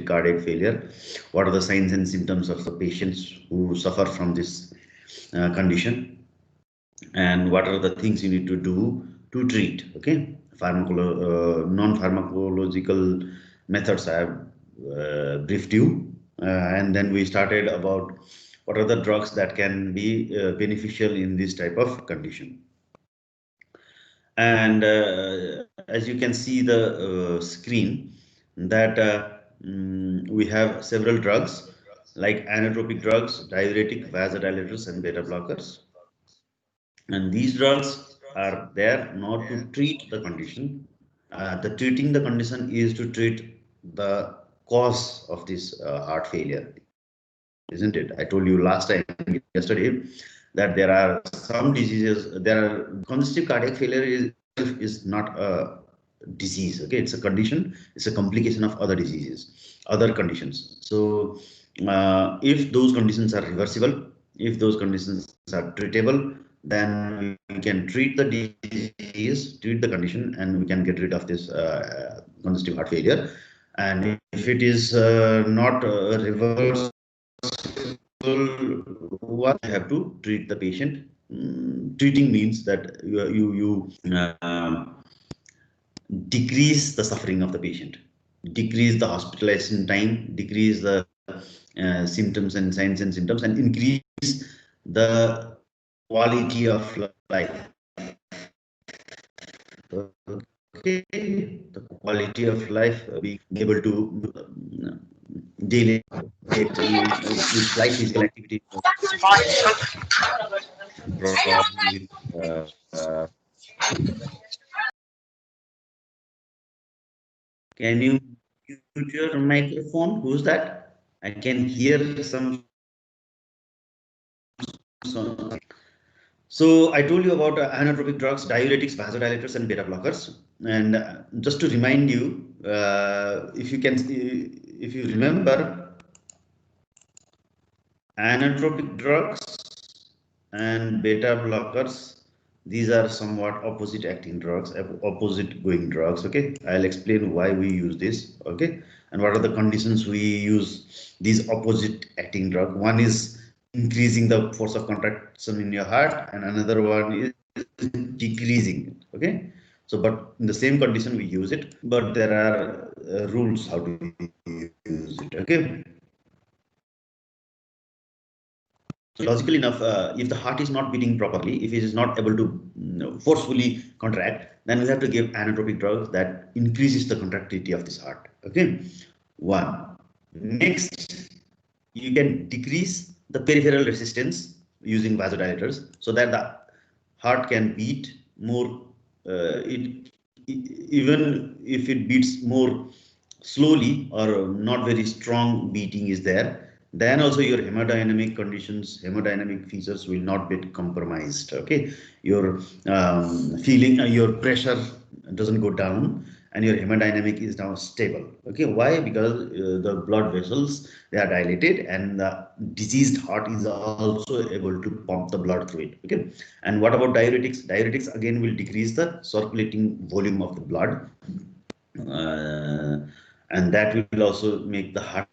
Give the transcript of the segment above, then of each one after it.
cardiac failure. What are the signs and symptoms of the patients who suffer from this condition, and what are the things you need to do to treat. Okay, non-pharmacological methods I have briefed you, and then we started about what are the drugs that can be beneficial in this type of condition. And as you can see the screen, that we have several drugs like inotropic drugs, diuretic, vasodilators, and beta blockers. And these drugs are there not to treat the condition. The treating the condition is to treat the cause of this heart failure, isn't it? I told you last time, yesterday, that there are some diseases. There are congestive cardiac failure is not a disease. Okay, it's a condition. It's a complication of other diseases, other conditions. So if those conditions are reversible, if those conditions are treatable, then we can treat the disease, treat the condition, and we can get rid of this congestive heart failure. And if it is not reversible, what you have to treat the patient. Treating means that you decrease the suffering of the patient, decrease the hospitalization time, decrease the symptoms and signs and symptoms, and increase the quality of life. Okay, the quality of life, being able to daily with light physical activity, can you mute your microphone? Who's that? I can hear some. So I told you about inotropic drugs, diuretics, vasodilators, and beta blockers. And just to remind you, if you remember, inotropic drugs and beta blockers, these are somewhat opposite acting drugs, opposite going drugs. Okay, I'll explain why we use this. Okay, and what are the conditions we use these opposite acting drug. One is increasing the force of contraction in your heart, and another one is decreasing it. Okay, so but in the same condition we use it, but there are rules how to use it. Okay. So logically enough, if the heart is not beating properly, if it is not able to forcefully contract, then we have to give inotropic drugs that increases the contractility of this heart. Okay, one. Next, you can decrease the peripheral resistance using vasodilators so that the heart can beat more. Even if it beats more slowly or not very strong beating is there, then also your hemodynamic conditions, hemodynamic features will not get compromised. Okay, your feeling, your pressure doesn't go down, and your hemodynamic is now stable. Okay, why? Because the blood vessels, they are dilated, and the diseased heart is also able to pump the blood through it. Okay, and what about diuretics? Diuretics again will decrease the circulating volume of the blood, and that will also make the heart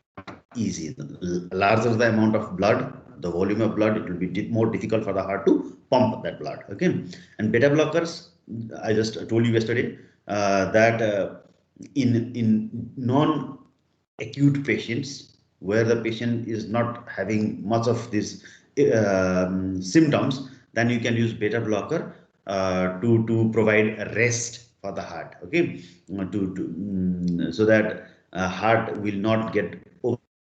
easy. The larger the amount of blood, the volume of blood, it will be more difficult for the heart to pump that blood. Okay, and beta blockers, I just told you yesterday that in non-acute patients where the patient is not having much of these symptoms, then you can use beta blocker to provide a rest for the heart. Okay, so that heart will not get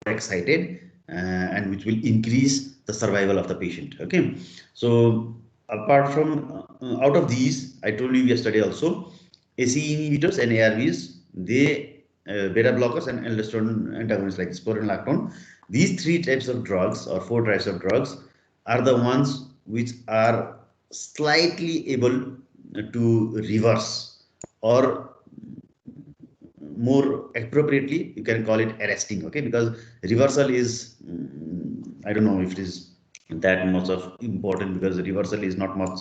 excited, and which will increase the survival of the patient. Okay, so apart from out of these, I told you yesterday also, ACE inhibitors and ARVs, they beta blockers and aldosterone antagonists like spironolactone, these three types of drugs or four types of drugs are the ones which are slightly able to reverse, or more appropriately you can call it arresting. Okay, because reversal is I don't know if it is that much of important, because reversal is not much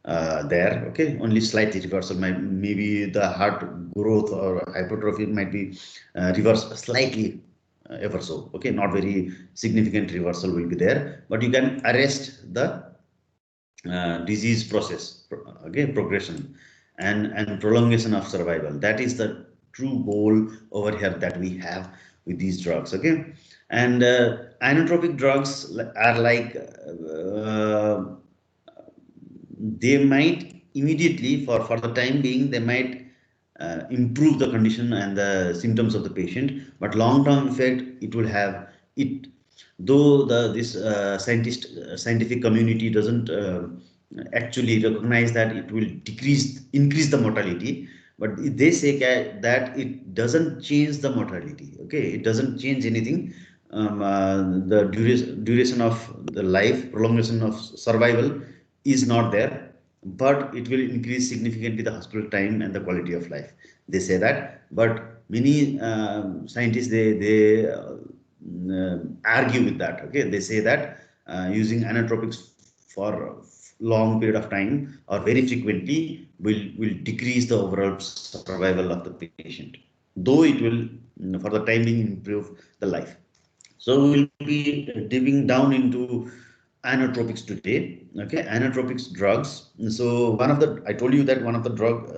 there. Okay, only slightly reversal. Maybe the heart growth or hypertrophy might be reversed slightly, ever so. Okay, not very significant reversal will be there, but you can arrest the disease process, okay, progression and prolongation of survival. That is the true goal over here that we have with these drugs. Okay, and inotropic drugs are like they might immediately, for the time being, they might improve the condition and the symptoms of the patient, but long term effect it will have it, though this scientific community doesn't actually recognize that it will increase the mortality, but they say that it doesn't change the mortality. Okay, it doesn't change anything. The duration of the life, prolongation of survival is not there, but it will increase significantly the hospital time and the quality of life. They say that, but many scientists argue with that. Okay, they say that using inotropics for long period of time or very frequently will decrease the overall survival of the patient, though it will for the time being improve the life. So we'll be dipping down into inotropics today. Okay, inotropics drugs. So I told you that one of the drug,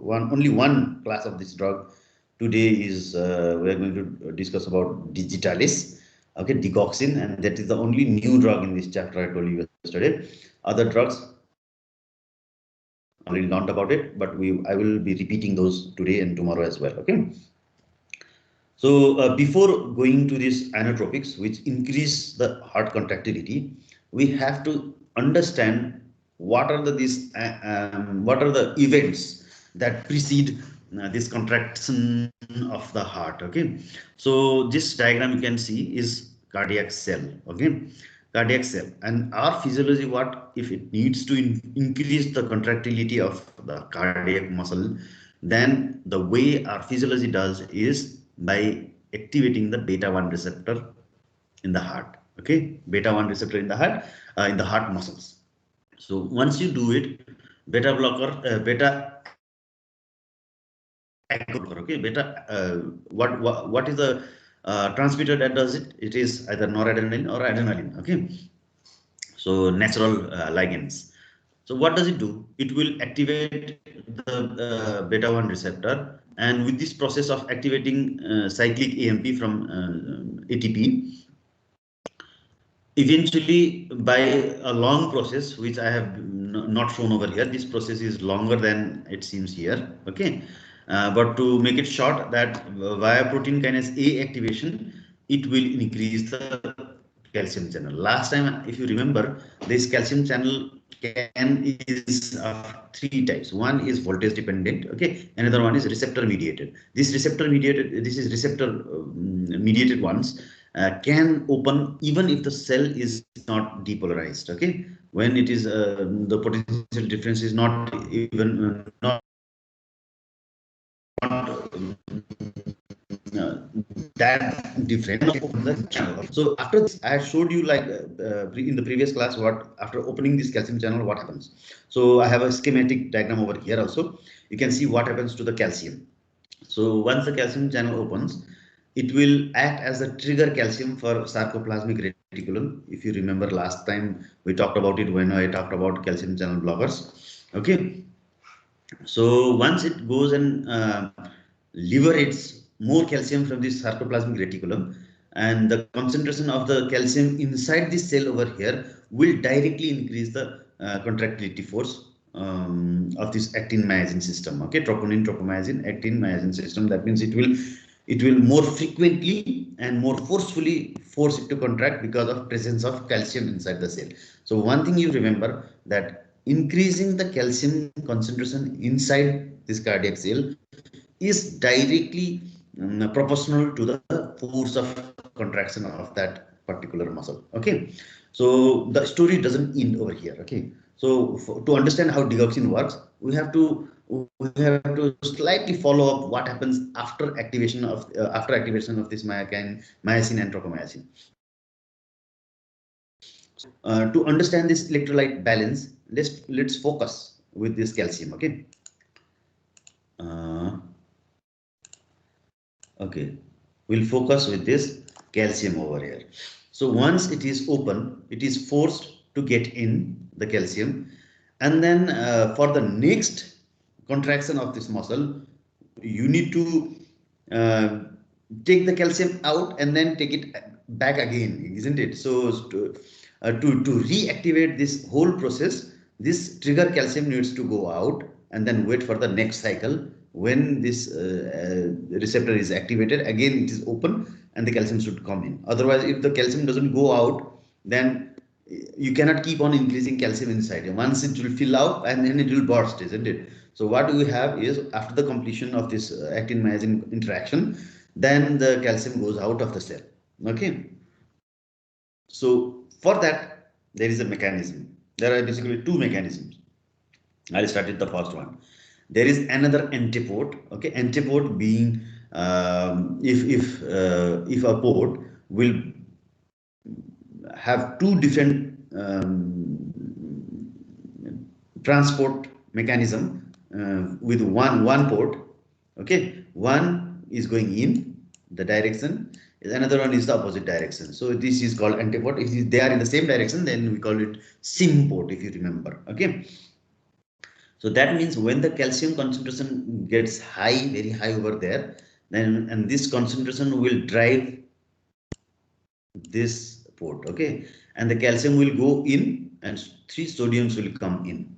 only one class of this drug today is we are going to discuss about digitalis. Okay, digoxin, and that is the only new drug in this chapter I told you yesterday. Other drugs already learned about it, but I will be repeating those today and tomorrow as well. Okay. So before going to these inotropics, which increase the heart contractility, we have to understand what are the events that precede this contraction of the heart. Okay, so this diagram you can see is cardiac cell. Okay, cardiac cell, and our physiology, what if it needs to increase the contractility of the cardiac muscle, then the way our physiology does is by activating the beta 1 receptor in the heart. Okay, beta 1 receptor in the heart muscles. So once you do it, beta blocker, beta okay, beta what is the transmitter that does it? It is either noradrenaline or adrenaline. Okay, so natural ligands. So what does it do? It will activate the beta 1 receptor, and with this process of activating cyclic AMP from ATP, eventually by a long process, which I have not shown over here, this process is longer than it seems here. Okay, but to make it short, that via protein kinase A activation, it will increase the calcium channel. Last time, if you remember, this calcium channel is of three types. One is voltage dependent. Okay, another one is receptor mediated. This is receptor mediated ones can open even if the cell is not depolarized. Okay, when it is the potential difference is not even not that different. So after this, I showed you like in the previous class what after opening this calcium channel what happens. So I have a schematic diagram over here also. You can see what happens to the calcium. So once the calcium channel opens, it will act as a trigger calcium for sarcoplasmic reticulum. If you remember last time we talked about it when I talked about calcium channel blockers. Okay, so once it goes and liberates more calcium from this sarcoplasmic reticulum, and the concentration of the calcium inside this cell over here will directly increase the contractility force of this actin myosin system. Okay, troponin, tropomyosin, actin myosin system. That means it will more frequently and more forcefully force it to contract because of presence of calcium inside the cell. So one thing you remember, that increasing the calcium concentration inside this cardiac cell is directly proportional to the force of contraction of that particular muscle. Okay, so the story doesn't end over here. Okay, so to understand how digoxin works, we have to slightly follow up what happens after activation of this myosin and tropomyosin. To understand this electrolyte balance, let's focus with this calcium. Okay. Okay, we'll focus with this calcium over here. So once it is open, it is forced to get in the calcium, and then for the next contraction of this muscle, you need to uh, take the calcium out and then take it back again, isn't it? So to reactivate this whole process, this trigger calcium needs to go out and then wait for the next cycle. When this receptor is activated, again it is open and the calcium should come in. Otherwise, if the calcium doesn't go out, then you cannot keep on increasing calcium inside. Once it will fill out and then it will burst, isn't it? So what we have is, after the completion of this actin myosin interaction, then the calcium goes out of the cell. Okay. So for that, there is a mechanism. There are basically two mechanisms. I'll start with the first one. There is another antipode. Okay, antipode being if a port will have two different transport mechanism with one port. Okay, one is going in the direction, another one is the opposite direction. So this is called antipode. If they are in the same direction, then we call it symport, if you remember. Okay, so that means when the calcium concentration gets high, very high over there, then and this concentration will drive this port. Okay, and the calcium will go in and three sodiums will come in,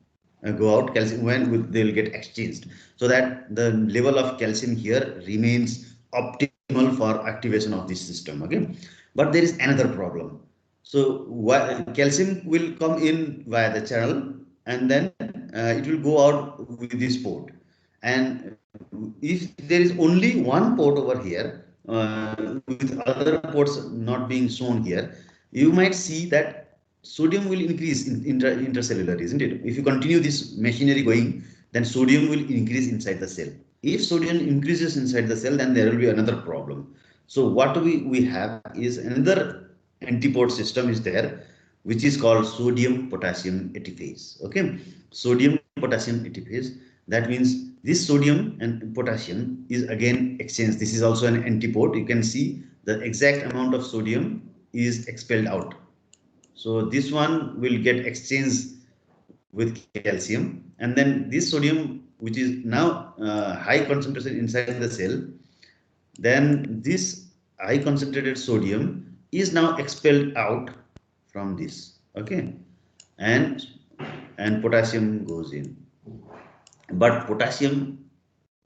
go out. Calcium, when they'll get exchanged, so that the level of calcium here remains optimal for activation of this system. Okay, but there is another problem. So calcium will come in via the channel, and then it will go out with this port. And if there is only one port over here, with other ports not being shown here, you might see that sodium will increase in intercellular, isn't it? If you continue this machinery going, then sodium will increase inside the cell. If sodium increases inside the cell, then there will be another problem. So what we have is another antipode system is there, which is called sodium potassium ATPase. Okay, sodium potassium ATPase. That means this sodium and potassium is again exchanged. This is also an antipode. You can see the exact amount of sodium is expelled out. So this one will get exchanged with calcium, and then this sodium, which is now high concentration inside the cell, then this high concentrated sodium is now expelled out from this. Okay, and potassium goes in, but potassium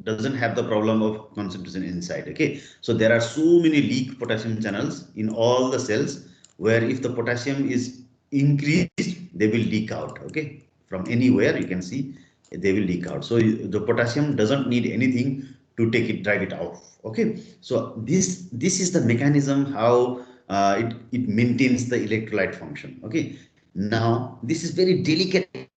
doesn't have the problem of concentration inside. Okay, so there are so many leak potassium channels in all the cells, where if the potassium is increased, they will leak out. Okay, from anywhere you can see they will leak out. So the potassium doesn't need anything to take it, drive it off. Okay, so this is the mechanism how it maintains the electrolyte function. Okay, now this is very delicate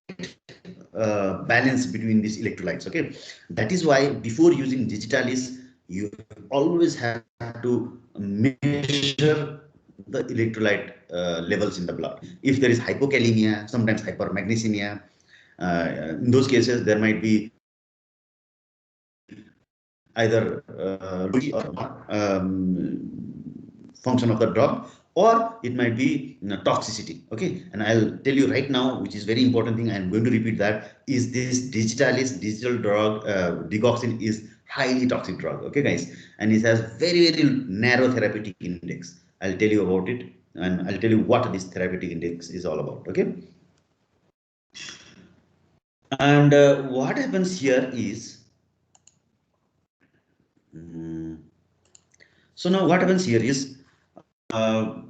balance between these electrolytes. Okay, that is why before using digitalis, you always have to measure the electrolyte levels in the blood. If there is hypokalemia, sometimes hypermagnesemia, in those cases there might be either or function of the drug, or it might be toxicity. Okay, and I'll tell you right now, which is very important thing, I'm going to repeat that, is this digitalis digital drug digoxin is highly toxic drug. Okay guys, and it has very narrow therapeutic index. I'll tell you about it, and I'll tell you what this therapeutic index is all about. Okay, and what happens here is so now what happens here is uh,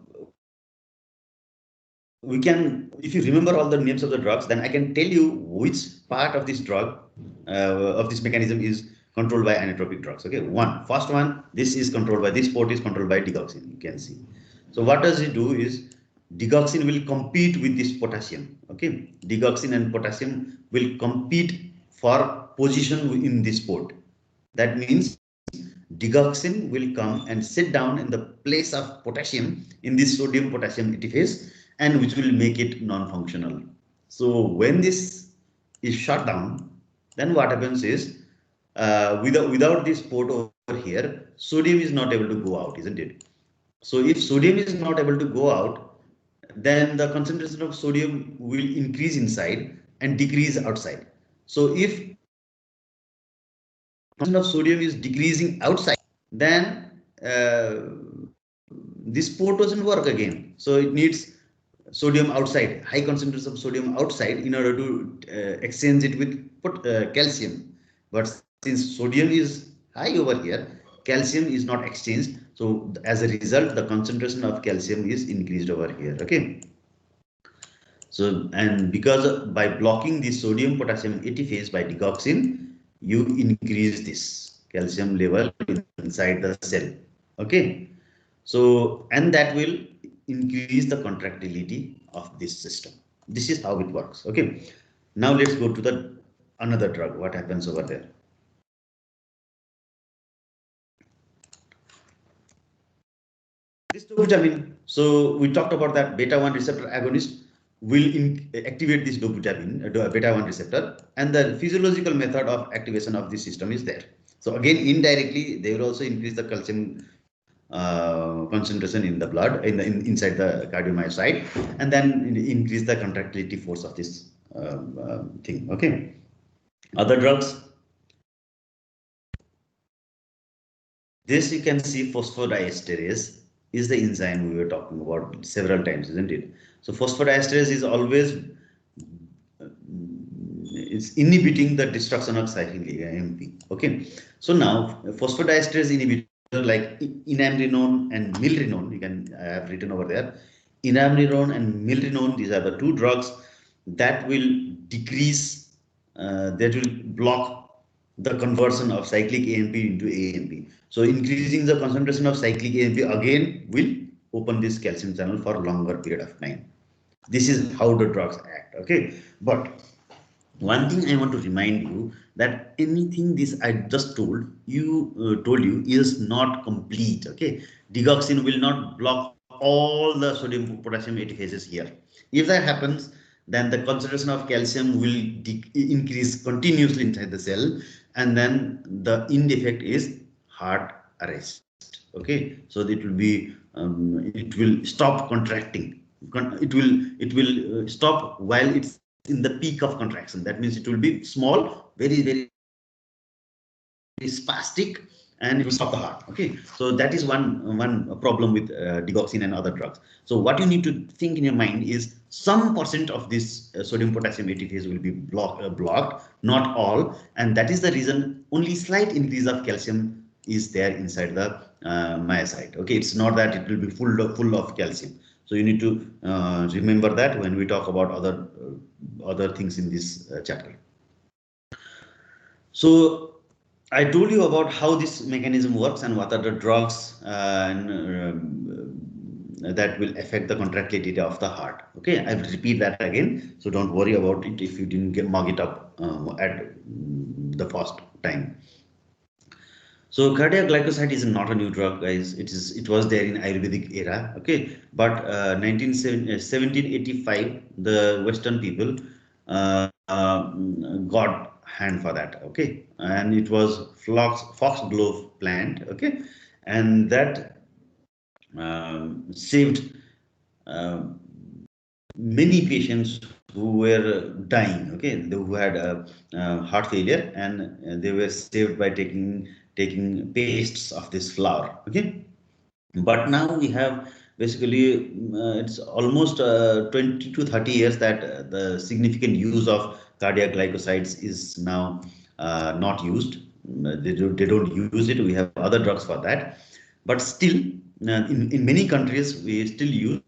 we can, if you remember all the names of the drugs, then I can tell you which part of this drug, of this mechanism is controlled by inotropic drugs. Okay, first one, this is controlled by, this port is controlled by digoxin, you can see. So what does it do is, digoxin will compete with this potassium. Okay, digoxin and potassium will compete for position in this port. That means digoxin will come and sit down in the place of potassium in this sodium potassium ATPase, and which will make it non-functional. So when this is shut down, then what happens is, without this port over here, sodium is not able to go out, isn't it? So if sodium is not able to go out, then the concentration of sodium will increase inside and decrease outside. So if concentration of sodium is decreasing outside, then this port doesn't work again. So it needs sodium outside, high concentration of sodium outside in order to exchange it with calcium. But since sodium is high over here, calcium is not exchanged. So as a result, the concentration of calcium is increased over here. Okay. So, and because by blocking the sodium potassium ATPase by digoxin, you increase this calcium level inside the cell. Okay. So, and that will increase the contractility of this system. This is how it works. Okay. Now let's go to the another drug. What happens over there? This dopamine. So we talked about that beta 1 receptor agonist will activate this dopamine, beta 1 receptor, and the physiological method of activation of this system is there. So again, indirectly, they will also increase the calcium concentration in the blood, inside the cardiomyocyte, and then increase the contractility force of this thing. Okay. Other drugs. This you can see phosphodiesterase is the enzyme we were talking about several times, isn't it? So phosphodiesterase is always it's inhibiting the destruction of cyclic AMP. Okay, so now phosphodiesterase inhibitor like inamrinone and milrinone, you can have written over there. Inamrinone and milrinone, these are the two drugs that will decrease, that will block the conversion of cyclic AMP into AMP. So increasing the concentration of cyclic AMP again will open this calcium channel for a longer period of time. This is how the drugs act. Okay, but one thing I want to remind you that anything this I just told you is not complete. Okay, digoxin will not block all the sodium potassium ATPases here. If that happens, then the concentration of calcium will increase continuously inside the cell, and then the end effect is heart arrest. Okay, so it will be it will stop contracting. It will stop while it's in the peak of contraction. That means it will be small, very spastic, and it will stop the heart. Okay, so that is one problem with digoxin and other drugs. So what you need to think in your mind is some percent of this sodium potassium ATPase will be blocked, not all, and that is the reason only slight increase of calcium is there inside the myocyte. Okay, it's not that it will be full of calcium. So you need to remember that when we talk about other things in this chapter. So I told you about how this mechanism works and what are the drugs that will affect the contractility of the heart. Okay, I will repeat that again, so don't worry about it if you didn't mug it up at the first time. So cardiac glycoside is not a new drug, guys. It was there in Ayurvedic era. Okay, but 1785, the Western people got hand for that. Okay, and it was foxglove plant. Okay, and that saved many patients who were dying. Okay, who had heart failure, and they were saved by taking pastes of this flower. Okay, but now we have basically it's almost 20 to 30 years that the significant use of cardiac glycosides is now not used. They don't use it. We have other drugs for that, but still in many countries we still use,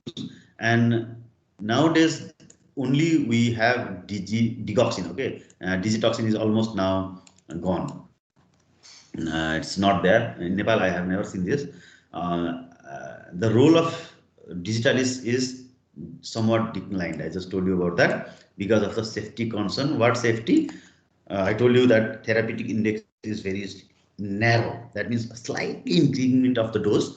and nowadays only we have digoxin. Okay, digitoxin is almost now gone. It's not there in Nepal. I have never seen this. The role of digitalis is somewhat declined. I just told you about that because of the safety concern. What safety? I told you that therapeutic index is very narrow. That means a slight increment of the dose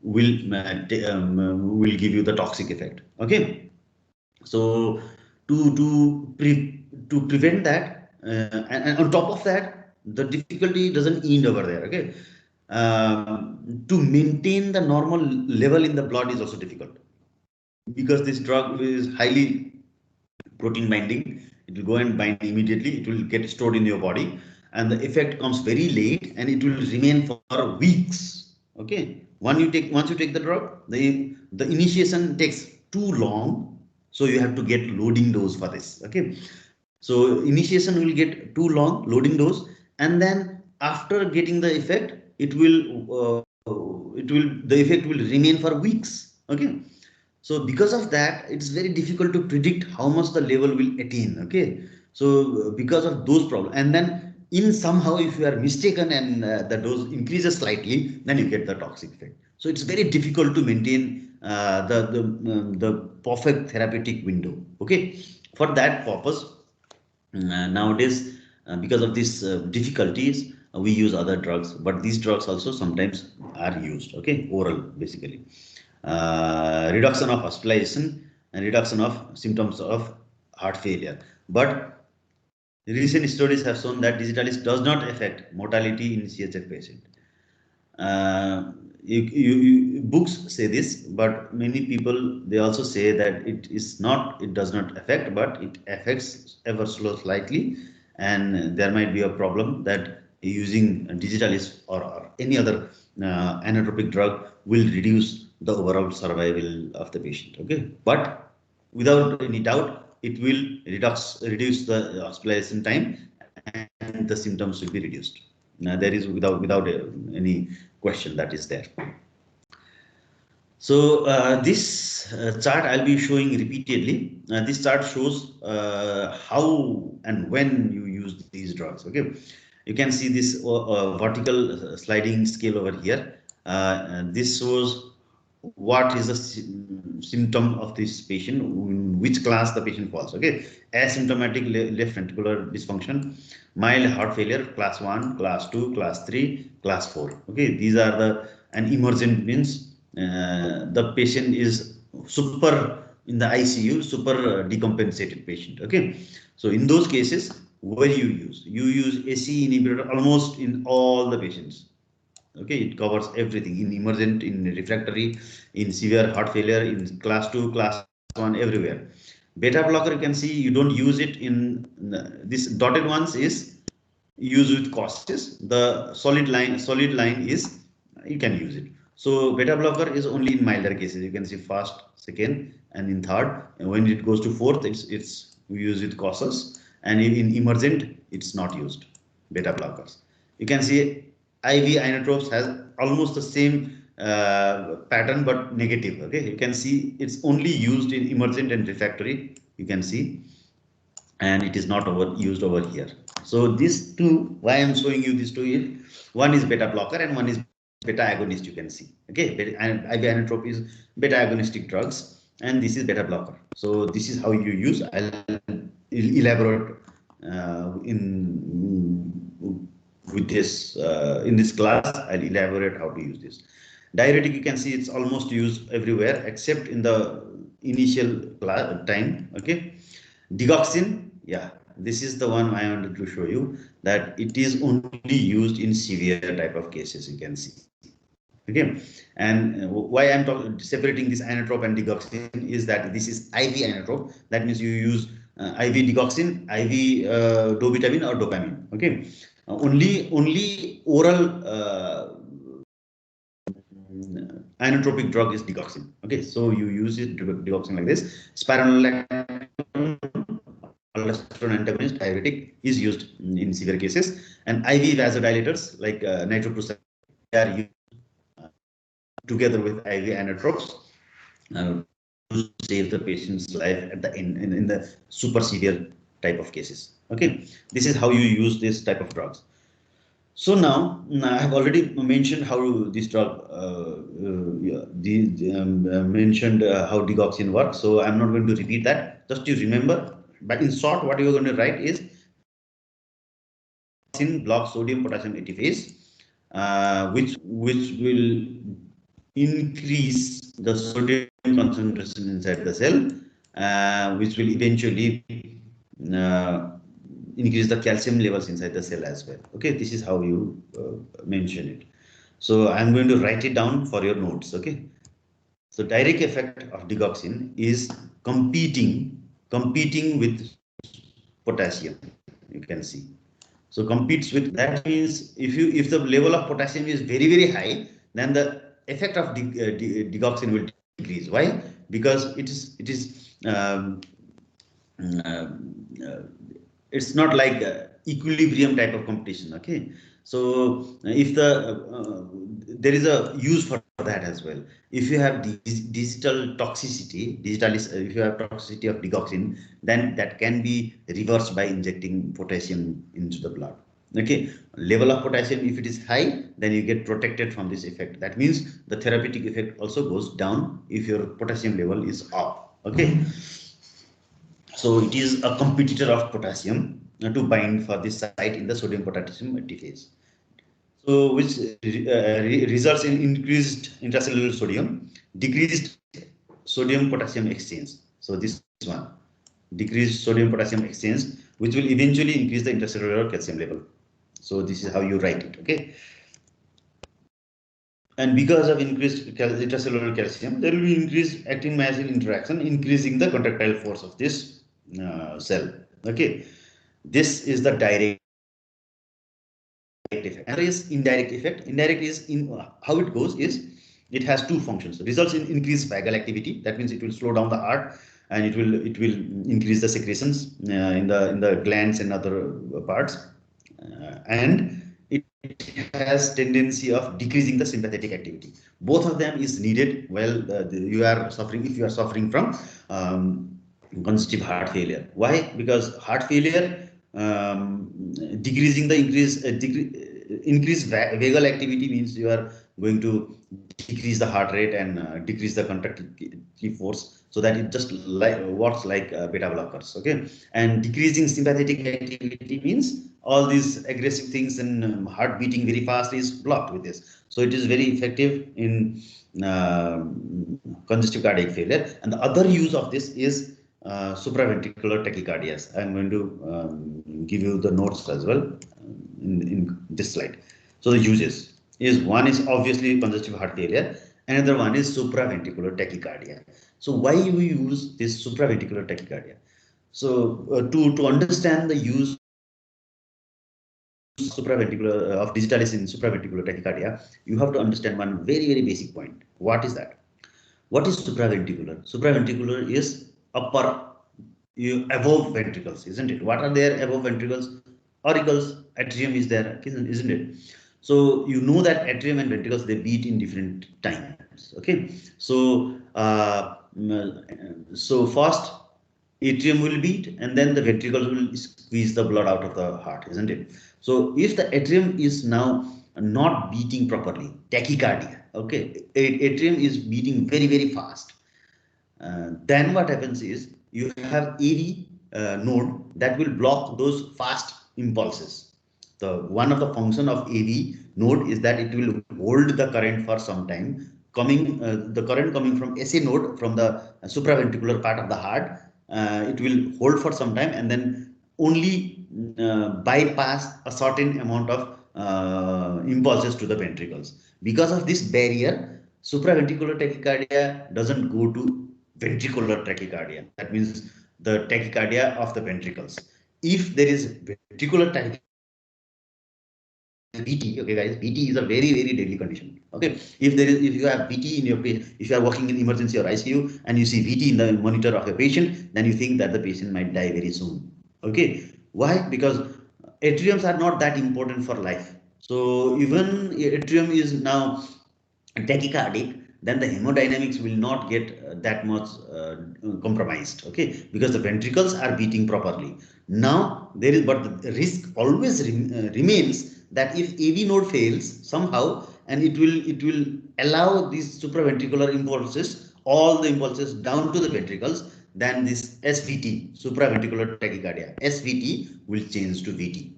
will give you the toxic effect. Okay, so to prevent that, and on top of that, the difficulty doesn't end over there. Okay, to maintain the normal level in the blood is also difficult, because this drug is highly protein binding. It will go and bind immediately. It will get stored in your body, and the effect comes very late, and it will remain for weeks. Okay, once you take the drug, the initiation takes too long, so you have to get loading dose for this. Okay, so initiation will get too long, loading dose, and then after getting the effect, the effect will remain for weeks. Okay, so because of that, it's very difficult to predict how much the level will attain. Okay, so because of those problems, and then in somehow if you are mistaken and the dose increases slightly, then you get the toxic effect. So it's very difficult to maintain the perfect therapeutic window. Okay, for that purpose, nowadays, because of these difficulties, we use other drugs, but these drugs also sometimes are used. Okay, oral basically. Reduction of hospitalization and reduction of symptoms of heart failure. But recent studies have shown that digitalis does not affect mortality in CHF patient. uh, Books say this, but many people they also say that it does not affect, but it affects ever slow slightly, and there might be a problem that using digitalis or any other inotropic drug will reduce the overall survival of the patient. Okay, but without any doubt, it will reduce the hospitalization time, and the symptoms will be reduced. Now, there is without any question that is there. So this chart I'll be showing repeatedly. This chart shows how and when you use these drugs. Okay, you can see this vertical sliding scale over here. And this shows what is the symptom of this patient, in which class the patient falls. Okay, asymptomatic left ventricular dysfunction, mild heart failure, class 1, class 2, class 3, class 4. Okay, these are the, and emergent means the patient is super in the ICU, super decompensated patient. Okay, so in those cases, what you use AC inhibitor almost in all the patients. Okay, it covers everything in emergent, in refractory, in severe heart failure, in class 2, class 1, everywhere. Beta blocker, you can see you don't use it in this dotted ones is used with causes. The solid line is you can use it. So beta blocker is only in milder cases. You can see first, second, and in third. And when it goes to fourth, it's we use with causes, and in emergent, it's not used. Beta blockers. You can see IV inotropes has almost the same pattern but negative. Okay, you can see it's only used in emergent and refractory. You can see, and it is not used over here. So these two, why I'm showing you these two is one is beta blocker and one is beta agonist. You can see, okay, and IV inotrope is beta agonistic drugs, and this is beta blocker. So this is how you use. I'll elaborate in with this in this class. I'll elaborate how to use this. Diuretic, you can see it's almost used everywhere except in the initial time. Okay, digoxin, yeah, this is the one I wanted to show you, that it is only used in severe type of cases. You can see. Okay, and why I'm separating this inotrope and digoxin is that this is IV inotrope. That means you use IV digoxin, IV dobutamine or dopamine. Okay, only oral inotropic drug is digoxin. Okay, so you use it digoxin like this. Spironolactone, aldosterone antagonist, diuretic, is used in severe cases, and IV vasodilators like nitroprusside are used together with IV inotropes to save the patient's life at the end in the super severe type of cases. Okay, this is how you use this type of drugs. So now I have already mentioned how this drug mentioned how digoxin works. So I'm not going to repeat that. Just to remember, but in short, what you're going to write is digoxin blocks sodium potassium ATPase, which will increase the sodium concentration inside the cell, which will eventually uh, increase the calcium levels inside the cell as well. Okay, this is how you mention it. So I'm going to write it down for your notes. Okay. So direct effect of digoxin is competing with potassium. You can see. So competes with, that means if the level of potassium is very high, then the effect of digoxin will decrease. Why? Because it is uh, uh, it's not like equilibrium type of competition. Okay, so if there is a use for that as well. If you have digital toxicity, if you have toxicity of digoxin, then that can be reversed by injecting potassium into the blood. Okay, level of potassium, if it is high, then you get protected from this effect. That means the therapeutic effect also goes down if your potassium level is up. Okay, so it is a competitor of potassium to bind for this site in the sodium potassium multiphase. So which results in increased intracellular sodium, decreased sodium potassium exchange. So this one, decreased sodium potassium exchange, which will eventually increase the intracellular calcium level. So this is how you write it. Okay. And because of increased intracellular calcium, there will be increased actin myosin interaction, increasing the contractile force of this cell. Okay, this is the direct effect. Another is indirect effect. Indirect is in how it goes is it has two functions. Results in increased vagal activity. That means it will slow down the heart and it will increase the secretions in the glands and other parts, and it has tendency of decreasing the sympathetic activity. Both of them is needed. Well, you are suffering, if you are suffering from congestive heart failure. Why? Because heart failure, decreasing the increase vagal activity means you are going to decrease the heart rate and decrease the contractive force, so that it just works like beta blockers. Okay, and decreasing sympathetic activity means all these aggressive things and heart beating very fast is blocked with this. So it is very effective in uh, congestive cardiac failure. And the other use of this is supraventricular tachycardias. I'm going to give you the notes as well in this slide. So the uses is, one is obviously congestive heart failure, another one is supraventricular tachycardia. So why we use this supraventricular tachycardia? So to understand the use supraventricular of digitalis in supraventricular tachycardia, you have to understand one very basic point. What is that? What is supraventricular? Supraventricular is upper, above ventricles, isn't it? What are there above ventricles? Auricles, atrium is there, isn't it? So you know that atrium and ventricles, they beat in different times. Okay, so so first atrium will beat and then the ventricles will squeeze the blood out of the heart, isn't it? So if the atrium is now not beating properly, tachycardia, okay, atrium is beating very fast, then what happens is you have AV node that will block those fast impulses. The one of the function of AV node is that it will hold the current for some time, coming the current coming from SA node from the supraventricular part of the heart. It will hold for some time and then only bypass a certain amount of impulses to the ventricles. Because of this barrier, supraventricular tachycardia doesn't go to ventricular tachycardia. That means the tachycardia of the ventricles. If there is ventricular tachycardia, VT, okay guys, VT is a very deadly condition. Okay, if you have VT in your patient, if you are working in emergency or ICU and you see VT in the monitor of a patient, then you think that the patient might die very soon. Okay, why? Because atriums are not that important for life. So even atrium is now tachycardic, then the hemodynamics will not get that much compromised. Okay, because the ventricles are beating properly. Now there is, but the risk always remains that if AV node fails somehow, and it will allow these supraventricular impulses, all the impulses down to the ventricles, then this SVT, supraventricular tachycardia, SVT will change to VT.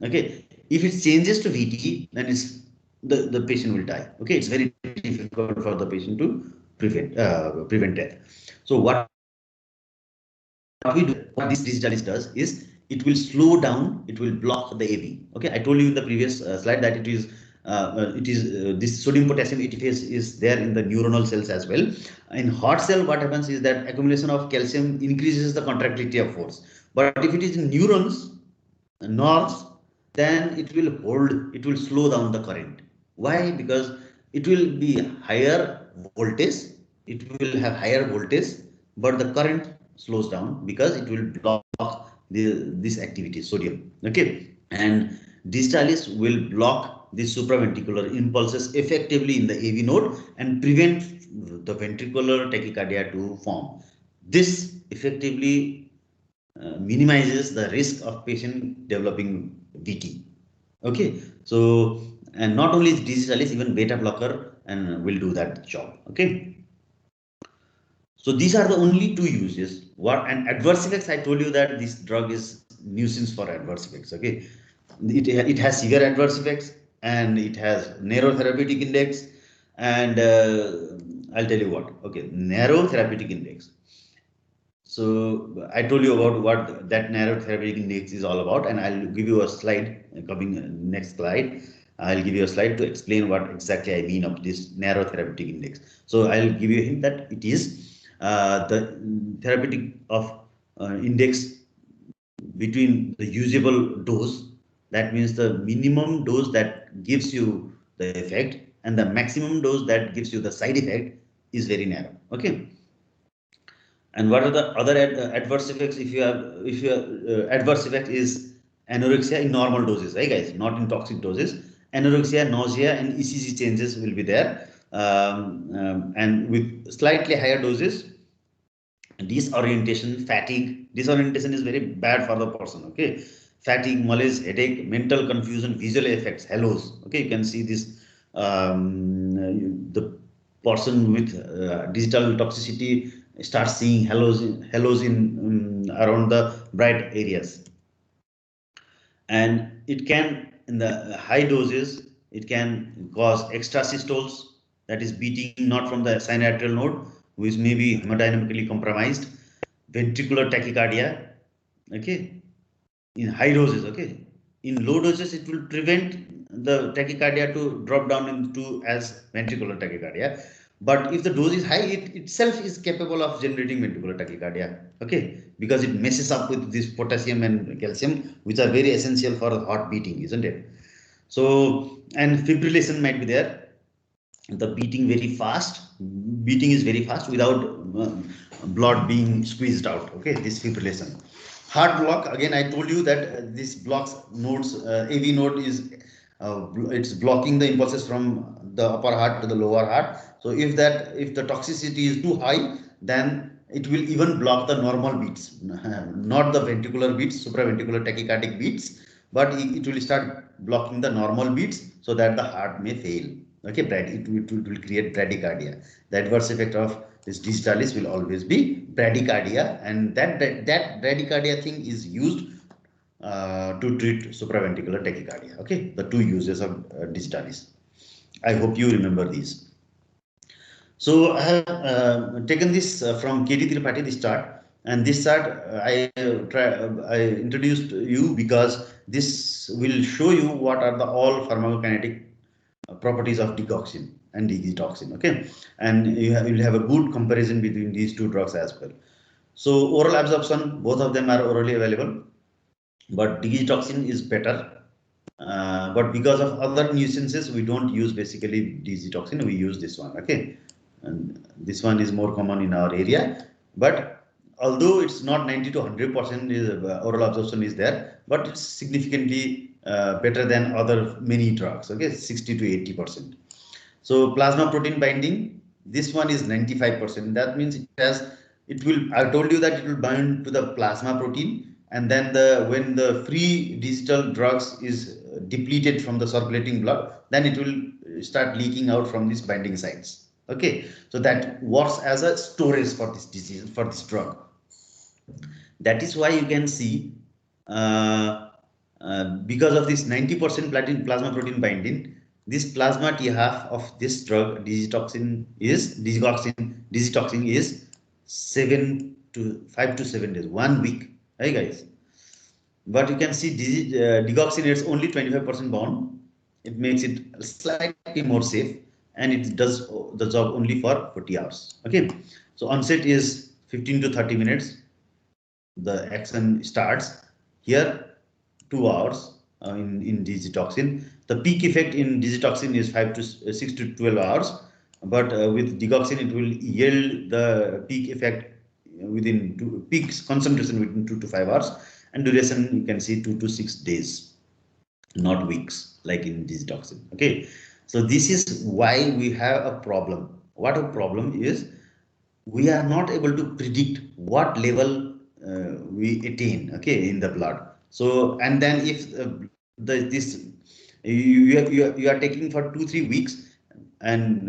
Okay, if it changes to VT, then the patient will die. Okay, it's very difficult for the patient to prevent death. So what this digitalis does is it will slow down, it will block the AV. Okay, I told you in the previous slide that it is it is this sodium potassium ATPase is there in the neuronal cells as well. In heart cell, what happens is that accumulation of calcium increases the contractility of force. But if it is in neurons, nerves, then it will slow down the current. Why? Because it will be higher voltage, it will have higher voltage, but the current slows down because it will block this activity, sodium. Okay, and digitalis will block the supraventricular impulses effectively in the AV node and prevent the ventricular tachycardia to form. This effectively minimizes the risk of patient developing VT. Okay, so and not only digitalis, even beta blocker and will do that job. Okay, so these are the only two uses. What and adverse effects? I told you that this drug is nuisance for adverse effects. Okay, it has severe adverse effects and it has narrow therapeutic index. And I'll tell you what. Okay, narrow therapeutic index. So I told you about what that narrow therapeutic index is all about, and I'll give you a slide coming next slide. I'll give you a slide to explain what exactly I mean of this narrow therapeutic index. So I'll give you a hint that it is the therapeutic of index between the usable dose. That means the minimum dose that gives you the effect and the maximum dose that gives you the side effect is very narrow. Okay. And what are the other adverse effects? If your adverse effect is anorexia in normal doses, right, guys? Not in toxic doses. Anorexia, nausea, and ECG changes will be there, and with slightly higher doses, disorientation, fatigue. Disorientation is very bad for the person. Okay, fatigue, malaise, headache, mental confusion, visual effects, halos. Okay, you can see this. The person with digital toxicity starts seeing halos in around the bright areas, and it can in the high doses it can cause extrasystoles, that is beating not from the synovial node, which may be hemodynamically compromised, ventricular tachycardia. Okay, in high doses. Okay, in low doses it will prevent the tachycardia to drop down into as ventricular tachycardia, but if the dose is high, it itself is capable of generating ventricular tachycardia. Okay, because it messes up with this potassium and calcium, which are very essential for heart beating, isn't it? So, and fibrillation might be there, the beating is very fast without uh, blood being squeezed out. Okay, this fibrillation. Heart block, again I told you that this blocks nodes, AV node is it's blocking the impulses from the upper heart to the lower heart. So if the toxicity is too high, then it will even block the normal beats, not the ventricular beats, supraventricular tachycardic beats, but it will start blocking the normal beats so that the heart may fail. Okay, it will create bradycardia. The adverse effect of this digitalis will always be bradycardia, and that bradycardia thing is used to treat supraventricular tachycardia. Okay, the two uses of digitalis. I hope you remember these. So I have taken this from KT Tripathi, this chart, and this chart I introduced you because this will show you what are the all pharmacokinetic properties of digoxin and digitoxin. Okay, and you'll have a good comparison between these two drugs as well. So oral absorption, both of them are orally available, but digitoxin is better. But because of other nuisances, we don't use basically digitoxin. We use this one. Okay, and this one is more common in our area. But although it's not 90 to 100% is oral absorption is there, but it's significantly better than other many drugs. Okay, 60 to 80%. So plasma protein binding, this one is 95%. That means it will, I told you that it will bind to the plasma protein, and then when the free digital drugs is depleted from the circulating blood, then it will start leaking out from these binding sites. Okay, so that works as a storage for this disease, for this drug. That is why you can see because of this 90% plasma protein binding, this plasma T half of this drug digitoxin is 5 to 7 days, 1 week. Hey guys, but you can see digoxin it's only 25% bound, it makes it slightly more safe, and it does the job only for 40 hours. Okay, so onset is 15 to 30 minutes. The action starts here, 2 hours in digitoxin. The peak effect in digitoxin is 6 to 12 hours, but with digoxin it will yield the peak effect within peaks concentration within 2 to 5 hours, and duration you can see 2 to 6 days, not weeks like in digitoxin. Okay, so this is why we have a problem. What a problem is, we are not able to predict what level we attain, okay, in the blood. So and then if this you are taking for 2 3 weeks, and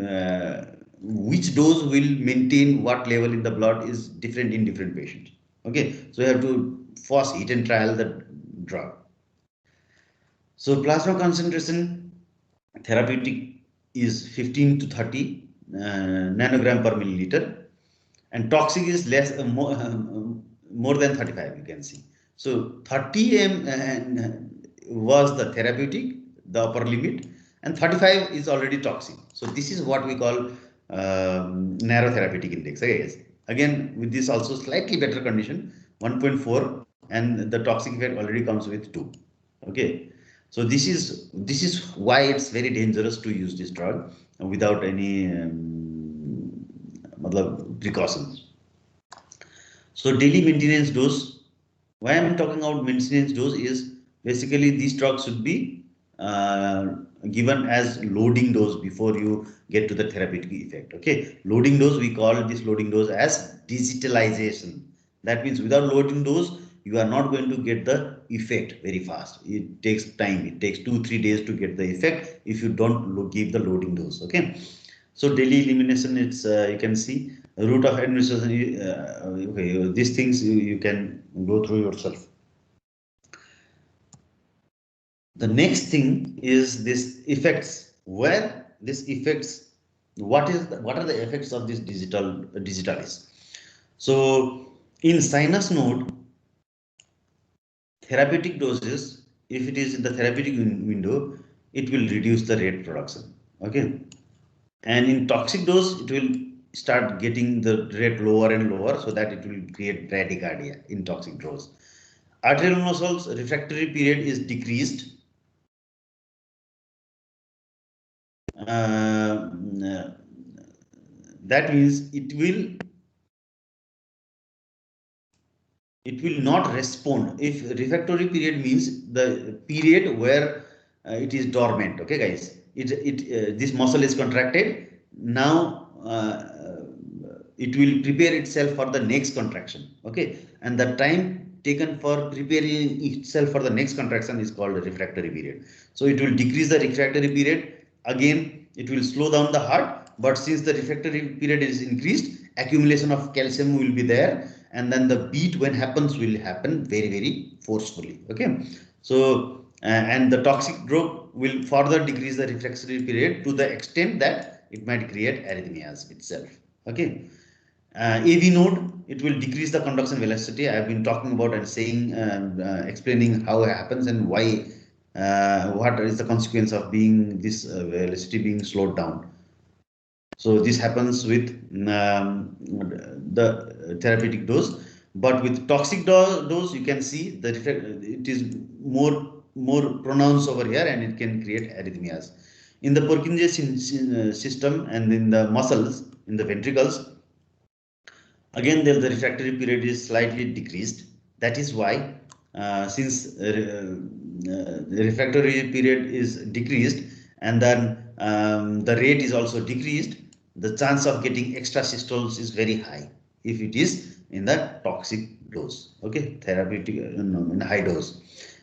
which dose will maintain what level in the blood is different in different patients. Okay, so you have to first hit and trial the drug. So plasma concentration therapeutic is 15 to 30 nanogram per milliliter, and toxic is more than 35, you can see. So 30 was the therapeutic, the upper limit, and 35 is already toxic. So this is what we call narrow therapeutic index. Okay, again with this also slightly better condition, 1.4, and the toxic effect already comes with 2. Okay, so this is why it's very dangerous to use this drug without any precautions. So daily maintenance dose. Why I'm talking about maintenance dose is basically these drugs should be given as loading dose before you get to the therapeutic effect. Okay, loading dose, we call this loading dose as digitalization. That means without loading dose, you are not going to get the effect very fast. It takes time. It takes 2 3 days to get the effect if you don't give the loading dose. Okay, so daily elimination, it's you can see route of administration. Okay, these things you can go through yourself. The next thing is this effects. Where this effects, what are the effects of this digitalis? So in sinus node, therapeutic doses, if it is in the therapeutic window, it will reduce the rate production. Okay, and in toxic dose it will start getting the rate lower and lower, so that it will create bradycardia in toxic dose. Arterial muscles refractory period is decreased. uh, that means it will not respond. If refractory period means the period where it is dormant. Okay guys, this muscle is contracted now. It will prepare itself for the next contraction. Okay, and the time taken for preparing itself for the next contraction is called refractory period. So it will decrease the refractory period. Again, it will slow down the heart, but since the refractory period is increased, accumulation of calcium will be there, and then the beat when happens will happen very very forcefully. Okay, so and the toxic drug will further decrease the refractory period to the extent that it might create arrhythmias itself. Okay, AV node, it will decrease the conduction velocity. I have been talking about and saying, explaining how it happens and why, what is the consequence of being this velocity being slowed down. So this happens with the therapeutic dose, but with toxic dose, you can see that it is more pronounced over here, and it can create arrhythmias. In the Purkinje system and in the muscles, in the ventricles, again the refractory period is slightly decreased. That is why, since the refractory period is decreased, and then the rate is also decreased, the chance of getting extra systoles is very high if it is in the toxic dose. Okay, therapeutic no, in high dose.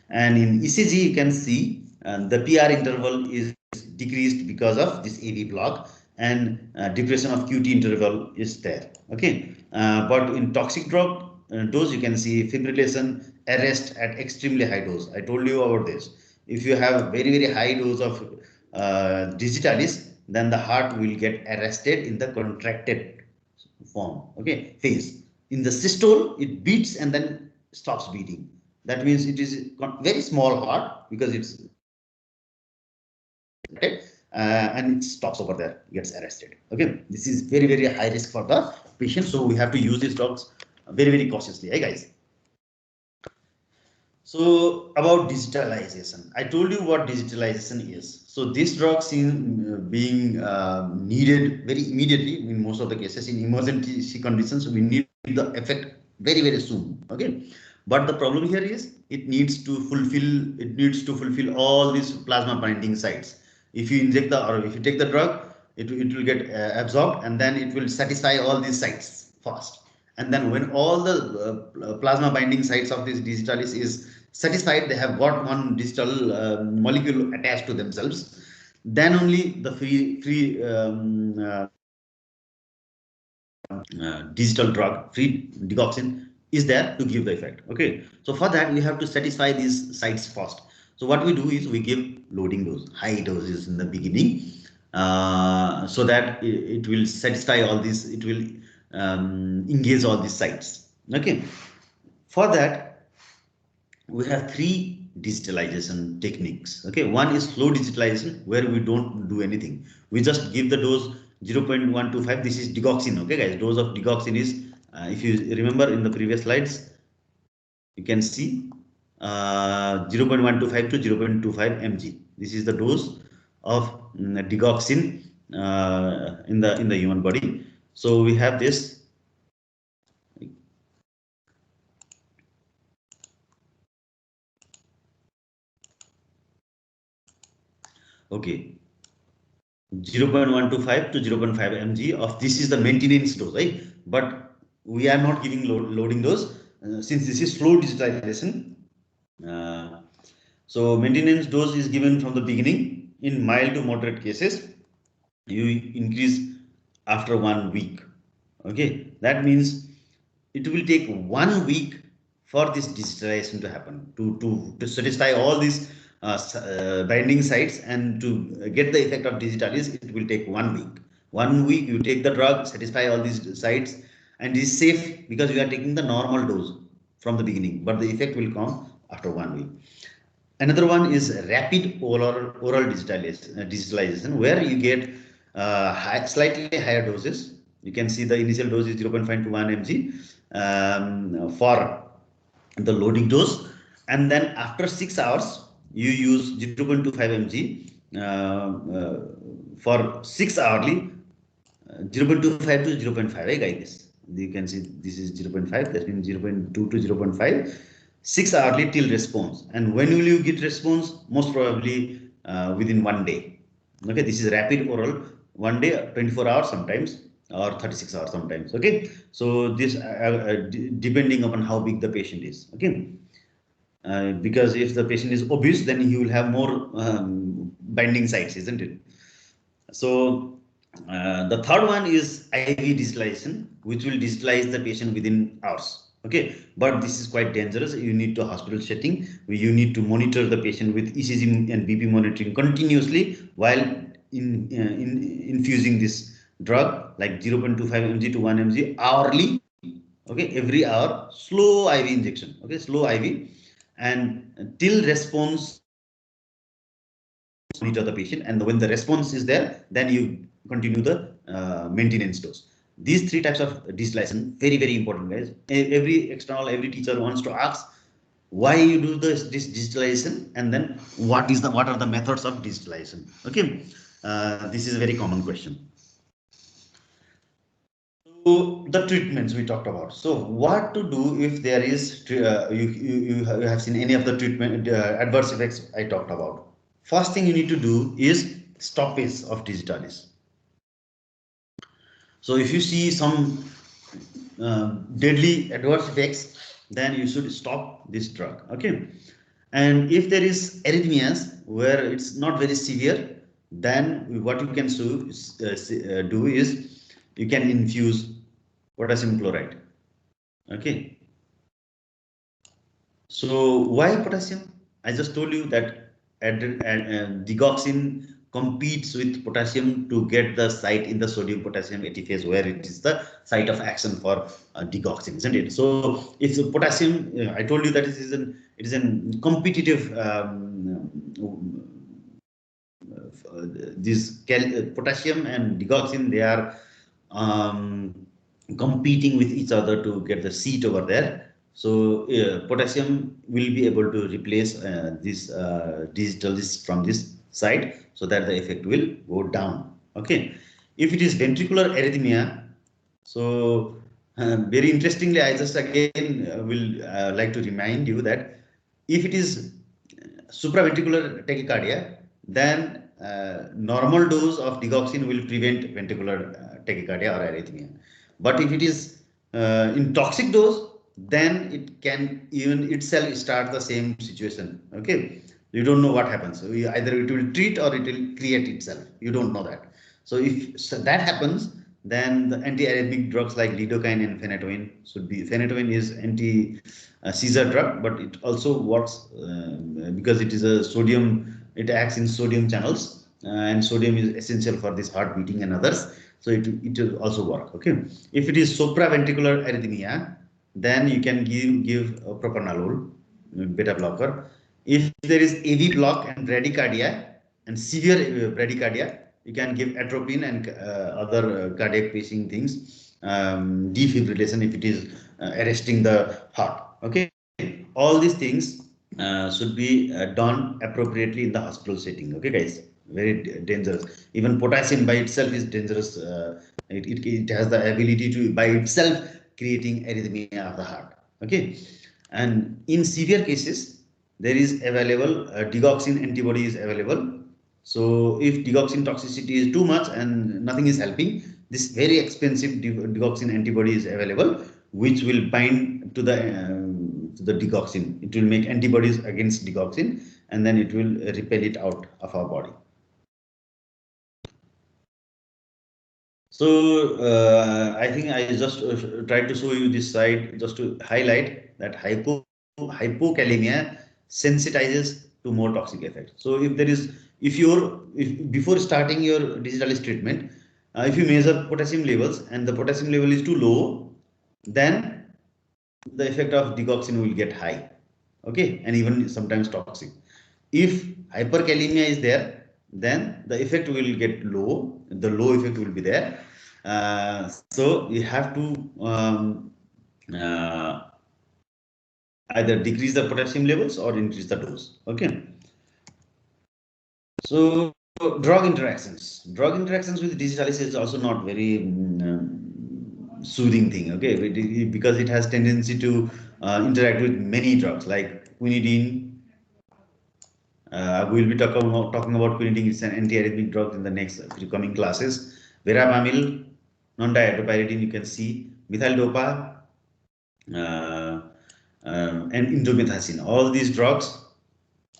And in ECG you can see the PR interval is decreased because of this AV block, and depression of QT interval is there. Okay, but in toxic drug dose, you can see fibrillation arrest at extremely high dose. I told you about this. If you have very very high dose of digitalis, then the heart will get arrested in the contracted form. Okay, phase. In the systole, it beats and then stops beating. That means it is very small heart because it's okay, and it stops over there, gets arrested. Okay, this is very, very high risk for the patient, so we have to use these drugs very, very cautiously. Hey guys. So about digitalization, I told you what digitalization is. So this drug is being needed very immediately in most of the cases. In emergency conditions, we need the effect very, very soon. Okay, but the problem here is it needs to fulfill all these plasma binding sites. If you inject the or if you take the drug, it will get absorbed, and then it will satisfy all these sites fast. And then when all the plasma binding sites of this digitalis is satisfied, they have got one digital molecule attached to themselves, then only the digital drug, free digoxin, is there to give the effect. Okay, so for that we have to satisfy these sites first. So what we do is we give loading dose, high doses in the beginning, so that it will satisfy all these, it will engage all these sites. Okay, for that we have three digitalization techniques. Okay, one is slow digitalization, where we don't do anything, we just give the dose 0.125. This is digoxin. Okay guys, dose of digoxin is if you remember in the previous slides, you can see 0.125 to 0.25 mg. This is the dose of digoxin in the human body. So we have this. Okay, 0.125 to 0.5 mg of this is the maintenance dose, right? But we are not giving loading dose since this is slow digitalization. Uh, so maintenance dose is given from the beginning. In mild to moderate cases, you increase after 1 week. Okay, that means it will take 1 week for this digitalization to happen, to satisfy all these binding sites, and to get the effect of digitalis. It will take 1 week. 1 week you take the drug, satisfy all these sites, and it is safe because you are taking the normal dose from the beginning, but the effect will come after 1 week. Another one is rapid oral digitalization, where you get slightly higher doses. You can see the initial dose is 0.5 to 1 mg for the loading dose, and then after 6 hours you use 0.25 mg for 6 hourly, 0.25 to 0.5. Right, guys? You can see this is 0.5, that means 0.2 to 0.5, 6 hourly till response. And when will you get response? Most probably within 1 day. Okay, this is rapid oral, 1 day, 24 hours sometimes, or 36 hours sometimes. Okay, so this depending upon how big the patient is. Okay, because if the patient is obese, then he will have more binding sites, isn't it? So the third one is IV digitalization, which will digitalize the patient within hours. Okay, but this is quite dangerous. You need to hospital setting. You need to monitor the patient with ECG and BP monitoring continuously while infusing this drug, like 0.25 mg to 1 mg hourly. Okay, every hour, slow IV injection. Okay, slow IV, and till response, monitor the patient, and when the response is there, then you continue the maintenance dose. These three types of digitalization, very, very important, guys. Every external, every teacher wants to ask why you do this digitalization, and then what are the methods of digitalization. Okay, this is a very common question. So the treatments we talked about. So what to do if there is you have seen any of the treatment adverse effects I talked about. First thing you need to do is stoppage of digitalis. So if you see some deadly adverse effects, then you should stop this drug. Okay, and if there is arrhythmias where it's not very severe, then what you can do is you can infuse potassium chloride. Okay, so why potassium? I just told you that digoxin competes with potassium to get the site in the sodium potassium ATPase, where it is the site of action for digoxin, isn't it? So if the potassium, I told you that it is a competitive this potassium and digoxin, they are competing with each other to get the seat over there. So potassium will be able to replace this digitalis from this side, so that the effect will go down. Okay. If it is ventricular arrhythmia, so very interestingly, I just again will like to remind you that if it is supraventricular tachycardia, then normal dose of digoxin will prevent ventricular tachycardia or arrhythmia. But if it is in toxic dose, then it can even itself start the same situation. Okay, you don't know what happens. So either it will treat or it will create itself. You don't know that. So if that happens, then the anti-arrhythmic drugs like lidocaine and phenytoin should be. Phenytoin is anti-seizure drug, but it also works because it is a sodium. It acts in sodium channels, and sodium is essential for this heart beating and others. So it will also work. Okay, if it is supraventricular arrhythmia, then you can give propranolol, beta blocker. If there is AV block and bradycardia and severe bradycardia, you can give atropine and other cardiac pacing things, defibrillation if it is arresting the heart. Okay, all these things should be done appropriately in the hospital setting. Okay, guys, very dangerous. Even potassium by itself is dangerous. It has the ability to by itself creating arrhythmia of the heart. Okay, and in severe cases, there is available digoxin antibody is available. So if digoxin toxicity is too much and nothing is helping, this very expensive digoxin antibody is available, which will bind to the digoxin. It will make antibodies against digoxin, and then it will repel it out of our body. So I think I just tried to show you this slide just to highlight that hypokalemia sensitizes to more toxic effects. So if there is, if before starting your digitalis treatment, if you measure potassium levels and the potassium level is too low, then the effect of digoxin will get high. Okay, and even sometimes toxic. If hyperkalemia is there, then the effect will get low. The low effect will be there. So you have to uh, either decrease the potassium levels or increase the dose. Okay. So drug interactions. Drug interactions with digitalis is also not very soothing thing. Okay, because it has tendency to interact with many drugs like quinidine. We will be talking about quinidine. It's an antiarrhythmic drug in the next coming classes. Verapamil, non-dihydropyridine, you can see methyl dopa, and indomethacin. All these drugs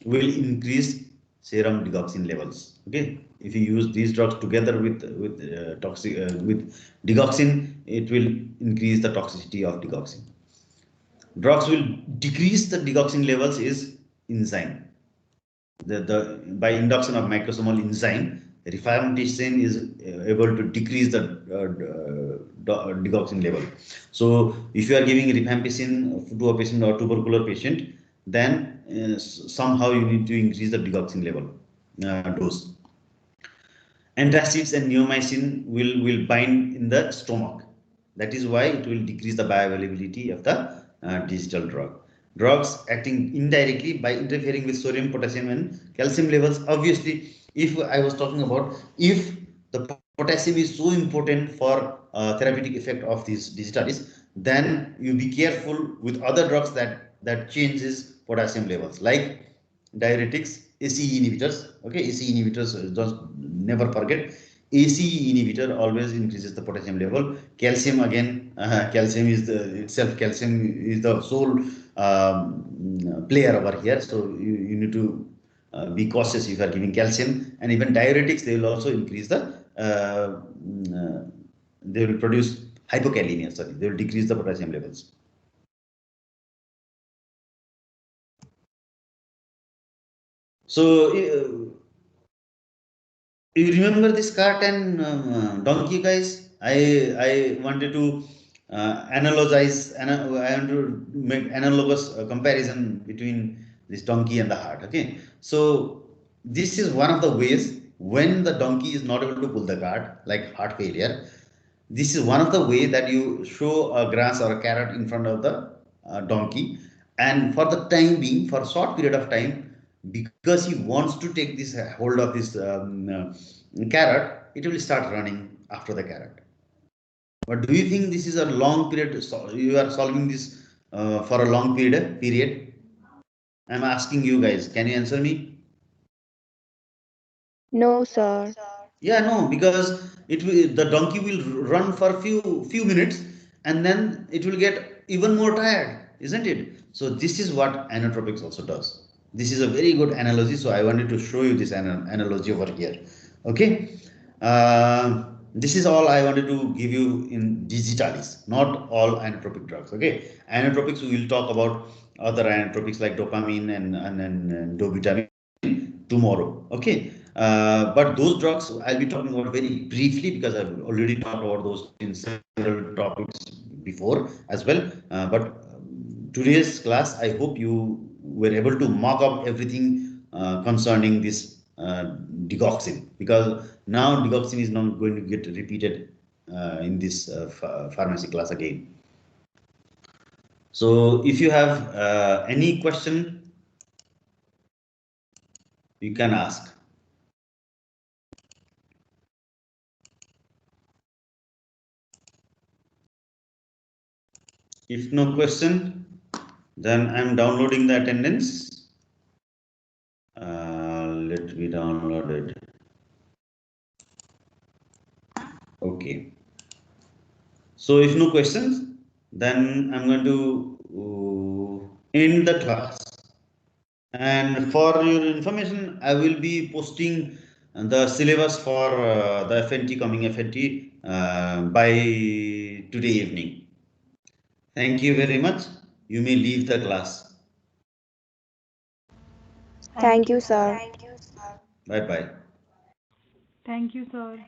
will increase serum digoxin levels. Okay, if you use these drugs together with digoxin, it will increase the toxicity of digoxin. Drugs will decrease the digoxin levels is enzyme. By induction of microsomal enzyme, rifampicin is able to decrease the digoxin level. So if you are giving rifampicin to a patient or tubercular patient, then somehow you need to increase the digoxin level dose. Antacids and neomycin will bind in the stomach. That is why it will decrease the bioavailability of the digital drug. Drugs acting indirectly by interfering with sodium, potassium, and calcium levels. Obviously, if I was talking about if the potassium is so important for therapeutic effect of these digitalis, then you be careful with other drugs that changes potassium levels, like diuretics, ACE inhibitors. Okay, ACE inhibitors, just never forget. ACE inhibitor always increases the potassium level. Calcium again, calcium is calcium is the sole player over here. So you need to be cautious if you are giving calcium. And even diuretics, they will also increase they will produce hypokalemia. Sorry, they will decrease the potassium levels. So you remember this cart and donkey, guys? I wanted to analogize. I want to make analogous comparison between this donkey and the heart. Okay, so this is one of the ways when the donkey is not able to pull the cart, like heart failure, this is one of the way that you show a grass or a carrot in front of the donkey, and for the time being, for a short period of time, because he wants to take this hold of this carrot, it will start running after the carrot. But do you think this is a long period? You are solving this for a long period? I'm asking you guys. Can you answer me? No, sir. Yeah, no, because the donkey will run for few minutes, and then it will get even more tired, isn't it? So this is what inotropics also does. This is a very good analogy. So I wanted to show you this analogy over here. Okay. This is all I wanted to give you in digitalis, not all inotropic drugs. Okay, inotropics we will talk about other inotropics like dopamine and dovitamin tomorrow. Okay, but those drugs I'll be talking about very briefly because I've already talked about those in several topics before as well. But today's class, I hope you were able to mock up everything concerning this digoxin, because now digoxin is not going to get repeated in this pharmacy class again. So if you have any question, you can ask. If no question, then I'm downloading the attendance. Let me download it. Okay. So if no questions, then I'm going to end the class. And for your information, I will be posting the syllabus for the FNT, coming FNT, by today evening. Thank you very much. You may leave the class. Thank you, sir. Bye bye. Thank you, sir.